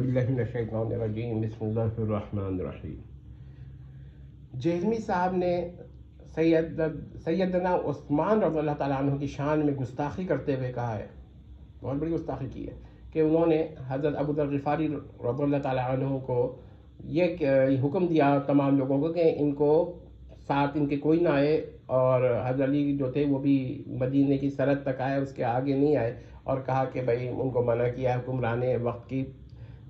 بسم اللہ الرحمن الرحیم۔ جہلمی صاحب نے سیدنا عثمان رضی اللہ تعالیٰ عنہ کی شان میں گستاخی کرتے ہوئے کہا ہے، بہت بڑی گستاخی کی ہے، کہ انہوں نے حضرت ابو ذر غفاری رضی اللہ تعالیٰ عنہ کو یہ حکم دیا تمام لوگوں کو کہ ان کو ساتھ ان کے کوئی نہ آئے، اور حضرت علی جو تھے وہ بھی مدینے کی سرحد تک آئے، اس کے آگے نہیں آئے، اور کہا کہ بھائی ان کو منع کیا ہے حکمران وقت کی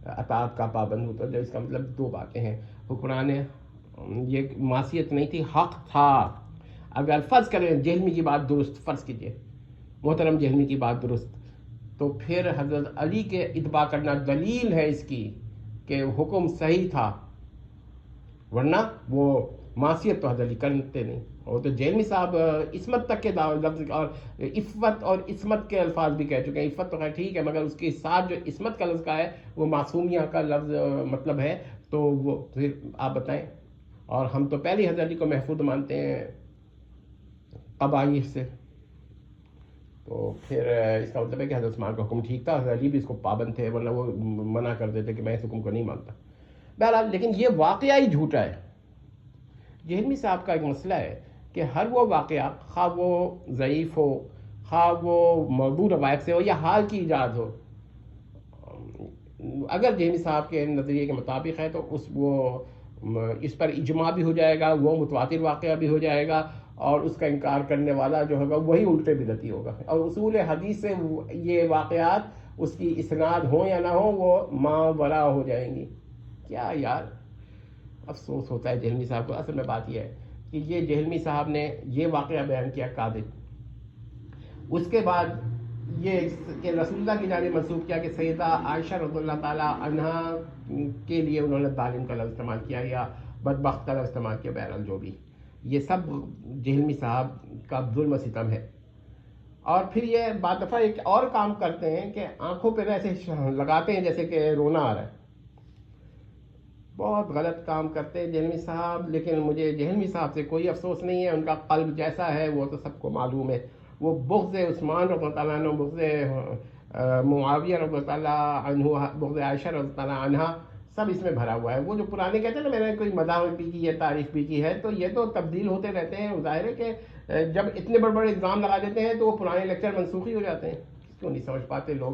اطاعت کا پابند ہوتا ہے۔ اس کا مطلب دو باتیں ہیں، حکمران یہ معصیت نہیں تھی، حق تھا۔ اگر فرض کریں جہلمی کی بات درست، فرض کیجئے محترم جہلمی کی بات درست، تو پھر حضرت علی کے اتباع کرنا دلیل ہے اس کی کہ حکم صحیح تھا، ورنہ وہ معصیت تو حضرت علی کرتے نہیں۔ اور تو جہلمی صاحب عصمت تک کے لفظ اور عفت اور عصمت کے الفاظ بھی کہہ چکے ہیں۔ عفت تو خیر ٹھیک ہے، مگر اس کے ساتھ جو عصمت کا لفظ کا ہے وہ معصومیہ کا لفظ مطلب ہے، تو وہ پھر آپ بتائیں۔ اور ہم تو پہلے حضرت علی کو محفوظ مانتے ہیں قبائح سے، تو پھر اس کا مطلب ہے کہ حضرت عثمان کا حکم ٹھیک تھا، حضرت علی بھی اس کو پابند تھے، ورنہ وہ منع کر دیتے کہ میں اس حکم کو نہیں مانتا۔ بہرحال لیکن یہ واقعہ ہی جھوٹا ہے۔ جہلمی صاحب کا ایک مسئلہ ہے کہ ہر وہ واقعہ، خواہ وہ ضعیف ہو، خواہ وہ موضوع روایت سے ہو یا حال کی ایجاد ہو، اگر جہلمی صاحب کے نظریے کے مطابق ہے تو اس پر اجماع بھی ہو جائے گا، وہ متواتر واقعہ بھی ہو جائے گا، اور اس کا انکار کرنے والا جو ہوگا وہی الٹے بدعتی ہوگا۔ اور اصول حدیث سے یہ واقعات اس کی اسناد ہوں یا نہ ہوں وہ ماوراء ہو جائیں گی۔ کیا یار افسوس ہوتا ہے جہلمی صاحب کو۔ اصل میں بات یہ ہے کہ یہ جہلمی صاحب نے یہ واقعہ بیان کیا کاذب، اس کے بعد یہ کہ رسول اللہ کی جانب منسوب کیا کہ سیدہ عائشہ رضی اللہ تعالیٰ عنہ کے لیے انہوں نے ظالم کا لفظ استعمال کیا یا بدبخت کا لفظ استعمال کیا، بہرحال جو بھی، یہ سب جہلمی صاحب کا ظلم و ستم ہے۔ اور پھر یہ بعض دفعہ ایک اور کام کرتے ہیں کہ آنکھوں پہ ایسے لگاتے ہیں جیسے کہ رونا آ رہا ہے۔ بہت غلط کام کرتے ہیں جہلمی صاحب، لیکن مجھے جہلمی صاحب سے کوئی افسوس نہیں ہے، ان کا قلب جیسا ہے وہ تو سب کو معلوم ہے۔ وہ بغض عثمان رضی اللہ عنہ، بغض معاویہ رضی اللہ عنہ، بغض عائشہ رضی اللہ عنہ، سب اس میں بھرا ہوا ہے۔ وہ جو پرانے کہتے ہیں نا میں نے کوئی مداح بھی کی ہے، تعریف بھی کی ہے، تو یہ تو تبدیل ہوتے رہتے ہیں۔ ظاہر ہے کہ جب اتنے بڑے بڑے الزام لگا دیتے ہیں تو وہ پرانے لیکچر منسوخ ہی ہو جاتے ہیں، اس کو نہیں سمجھ پاتے لوگ۔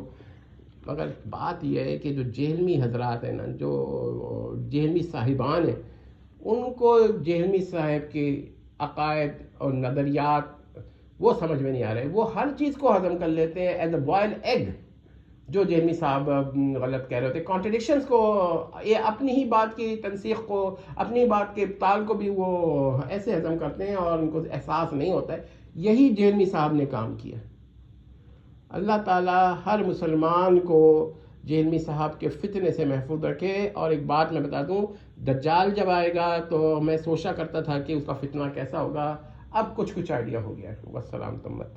مگر بات یہ ہے کہ جو جہلمی حضرات ہیں نا، جو جہلمی صاحبان ہیں، ان کو جہلمی صاحب کے عقائد اور نظریات وہ سمجھ میں نہیں آ رہے، وہ ہر چیز کو ہضم کر لیتے ہیں ایز اے بوائل ایگ۔ جو جہلمی صاحب غلط کہہ رہے ہوتے، کانٹرڈکشنز کو، یہ اپنی ہی بات کی تنسیخ کو، اپنی بات کے ابطال کو بھی وہ ایسے ہضم کرتے ہیں اور ان کو احساس نہیں ہوتا ہے۔ یہی جہلمی صاحب نے کام کیا۔ اللہ تعالیٰ ہر مسلمان کو جہلمی صاحب کے فتنے سے محفوظ رکھے۔ اور ایک بات میں بتا دوں، دجال جب آئے گا تو میں سوچا کرتا تھا کہ اس کا فتنہ کیسا ہوگا، اب کچھ آئیڈیا ہو گیا ہے۔ والسلام تمت۔